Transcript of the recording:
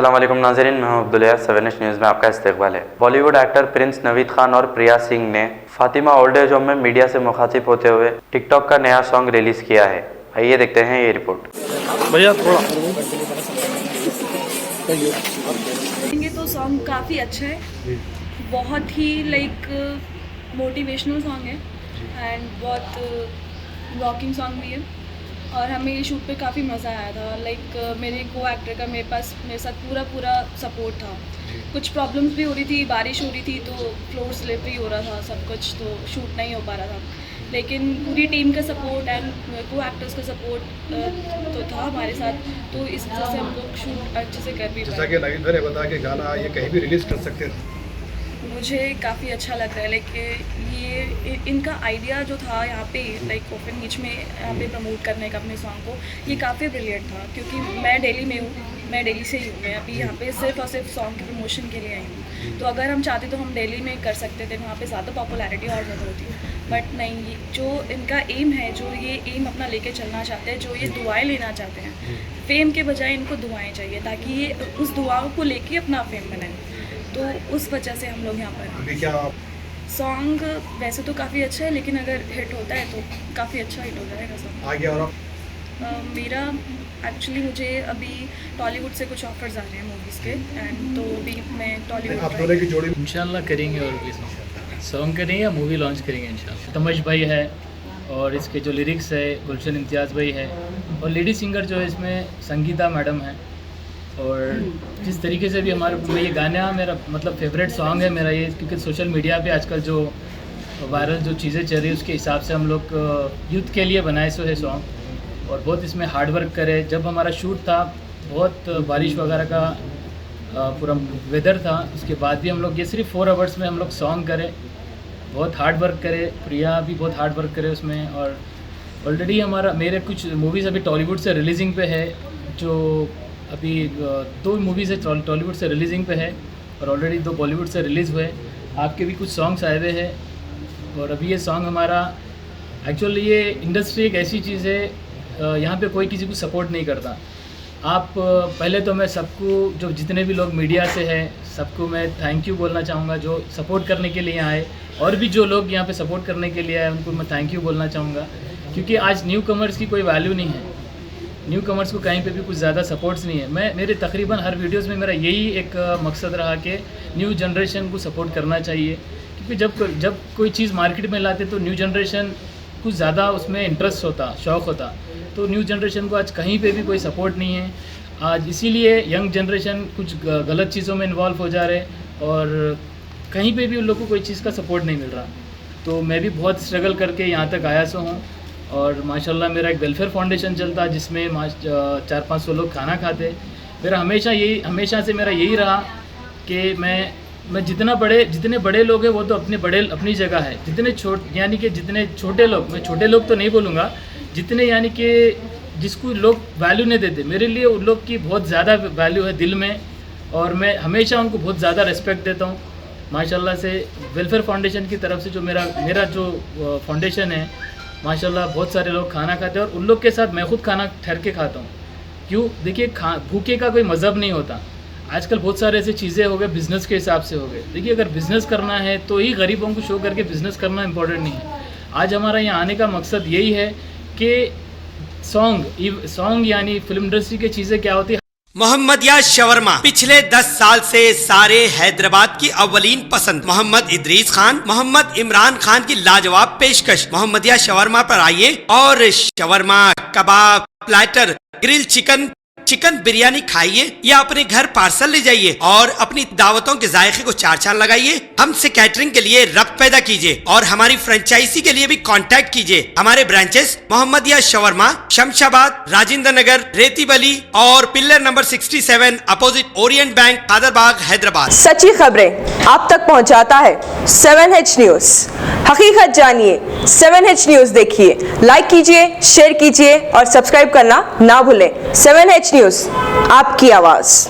अस्सलाम वालेकुम नाज़रीन, मैं हूं अब्दुल यार। 7H न्यूज़ में आपका इस्तकबाल है। बॉलीवुड एक्टर प्रिंस नवीद खान और प्रिया सिंह ने फातिमा ओल्ड एज होम में मीडिया से मुखातिब होते हुए टिकटॉक का नया सॉन्ग रिलीज़ किया है। आइए देखते हैं ये रिपोर्ट। भैया थोड़ा तो सॉन्ग काफ़ी अच्छा है, बहुत ही मोटिवेशनल सॉन्ग है एंड बहुत रॉकिंग सॉन्ग भी है और हमें ये शूट पे काफ़ी मज़ा आया था। मेरे को एक्टर का मेरे साथ पूरा सपोर्ट था। कुछ प्रॉब्लम्स भी हो रही थी, बारिश हो रही थी तो फ्लोर स्लिपरी हो रहा था सब कुछ, तो शूट नहीं हो पा रहा था, लेकिन पूरी टीम का सपोर्ट एंड को एक्टर्स का सपोर्ट तो था हमारे साथ, तो इस वजह से हम लोग शूट अच्छे से कर भी पाए। जैसा कि नवीद भाई ने बताया कि गाना ये कहीं भी रिलीज़ कर सकते थे, मुझे काफ़ी अच्छा लग रहा है। ये इनका आइडिया जो था यहाँ पे ओपन बीच में यहाँ पे प्रमोट करने का अपने सॉन्ग को, ये काफ़ी ब्रिलियंट था, क्योंकि मैं दिल्ली में हूँ, मैं दिल्ली से ही हूँ। मैं अभी यहाँ पे सिर्फ और सिर्फ सॉन्ग के प्रमोशन के लिए आई हूँ, तो अगर हम चाहते तो हम दिल्ली में कर सकते थे, वहाँ पे ज़्यादा पॉपुलैरिटी और ज़्यादा होती है, बट नहीं। जो इनका एम है, जो ये एम अपना लेके चलना चाहते हैं, जो ये दुआएं लेना चाहते हैं, फेम के बजाय इनको दुआएं चाहिए ताकि ये उस दुआओं को लेके अपना फेम बनाएं, तो उस वजह से हम लोग यहाँ पर अभी क्या सॉन्ग वैसे तो काफ़ी अच्छा है, लेकिन अगर हिट होता है तो काफ़ी अच्छा हिट हो जाएगा सॉन्ग। आगे और मेरा एक्चुअली मुझे अभी टॉलीवुड से कुछ ऑफर्स आ रहे हैं मूवीज़ के, एंड तो भी मैं आप टॉलीवुड दोनों की जोड़ी इंशाल्लाह करेंगे और भी सॉन्ग करेंगे या मूवी लॉन्च करेंगे इंशाल्लाह। तमश भाई है और इसके जो लिरिक्स है गुलशन इम्तियाज़ भाई है, और लेडी सिंगर जो है इसमें संगीता मैडम है। और जिस तरीके से भी हमारे ये गाना मेरा फेवरेट सॉन्ग है मेरा ये, क्योंकि सोशल मीडिया पे आजकल जो वायरल जो चीज़ें चल रही है उसके हिसाब से हम लोग यूथ के लिए बनाए सो है सॉन्ग, और बहुत इसमें हार्ड वर्क करे। जब हमारा शूट था बहुत बारिश वगैरह का पूरा वेदर था, उसके बाद भी हम लोग ये सिर्फ 4 आवर्स में हम लोग सॉन्ग करे, बहुत हार्ड वर्क करे, प्रिया भी बहुत हार्ड वर्क करे उसमें। और ऑलरेडी मेरे कुछ मूवीज़ अभी टॉलीवुड से रिलीजिंग पे है, जो अभी 2 मूवीज़ है टॉलीवुड से रिलीजिंग पे है, और ऑलरेडी 2 बॉलीवुड से रिलीज़ हुए। आपके भी कुछ सॉन्ग्स आए हुए हैं, और अभी ये सॉन्ग हमारा एक्चुअली ये इंडस्ट्री एक ऐसी चीज़ है, यहाँ पे कोई किसी को सपोर्ट नहीं करता। आप पहले तो मैं सबको, जो जितने भी लोग मीडिया से हैं, सबको मैं थैंक यू बोलना चाहूँगा जो सपोर्ट करने के लिए आए, और भी जो लोग यहाँ पे सपोर्ट करने के लिए आए उनको मैं थैंक यू बोलना चाहूँगा, क्योंकि आज न्यू कमर्स की कोई वैल्यू नहीं है। न्यू कमर्स को कहीं पे भी कुछ ज़्यादा सपोर्ट्स नहीं है। मेरे तकरीबन हर वीडियोस में मेरा यही एक मकसद रहा कि न्यू जनरेशन को सपोर्ट करना चाहिए, क्योंकि जब कोई चीज़ मार्केट में लाते तो न्यू जनरेशन कुछ ज़्यादा उसमें इंटरेस्ट होता, शौक़ होता, तो न्यू जनरेशन को आज कहीं पे भी कोई सपोर्ट नहीं है। आज इसीलिए यंग जनरेशन कुछ गलत चीज़ों में इन्वॉल्व हो जा रहे, और कहीं पे भी उन लोग को कोई चीज़ का सपोर्ट नहीं मिल रहा। तो मैं भी बहुत स्ट्रगल करके यहाँ तक आया सो हूँ, और माशाल्लाह मेरा एक वेलफेयर फाउंडेशन चलता जिसमें 400-500 लोग खाना खाते। मेरा हमेशा से मेरा यही रहा कि मैं जितने बड़े लोग हैं वो तो अपनी जगह है, जितने छोटे लोग, मैं छोटे लोग तो नहीं बोलूँगा, जितने यानी कि जिसको लोग वैल्यू नहीं देते, मेरे लिए उन लोग की बहुत ज़्यादा वैल्यू है दिल में, और मैं हमेशा उनको बहुत ज़्यादा रिस्पेक्ट देता हूँ। माशाल्लाह से वेलफेयर फाउंडेशन की तरफ से जो मेरा जो फाउंडेशन है, माशाल्लाह बहुत सारे लोग खाना खाते हैं, और उन लोग के साथ मैं खुद खाना ठहर के खाता हूँ। क्यों? देखिए, भूखे का कोई मज़हब नहीं होता। आजकल बहुत सारे ऐसे चीज़ें हो गए, बिज़नेस के हिसाब से हो गए। देखिए, अगर बिज़नेस करना है तो ही गरीबों को शो करके बिज़नेस करना इम्पोर्टेंट नहीं है। आज हमारा यहाँ आने का मकसद यही है कि सॉन्ग यानी फिल्म इंडस्ट्री की चीज़ें क्या होती है। मोहम्मदिया शवरमा पिछले 10 साल से सारे हैदराबाद की अव्वलीन पसंद मोहम्मद इदरीस खान, मोहम्मद इमरान खान की लाजवाब पेशकश। मोहम्मदिया शवरमा पर आइए और शवरमा, कबाब, प्लेटर, ग्रिल चिकन बिरयानी खाइए, या अपने घर पार्सल ले जाइए और अपनी दावतों के जायके को 4 चांद लगाइए। हमसे कैटरिंग के लिए रब्त पैदा कीजिए और हमारी फ्रेंचाइजी के लिए भी कांटेक्ट कीजिए। हमारे ब्रांचेस मोहम्मदिया शवरमा, शमशाबाद, राजेंद्र नगर, रेती बली और pillar number 67 opposite Orient bank, Kadarbagh, Hyderabad. सच्ची खबरें आप तक पहुंचाता है 7H न्यूज। हकीकत जानिए, 7H न्यूज देखिए, लाइक कीजिए, शेयर कीजिए और सब्सक्राइब करना ना भूलें। 7H न्यूज, आपकी आवाज।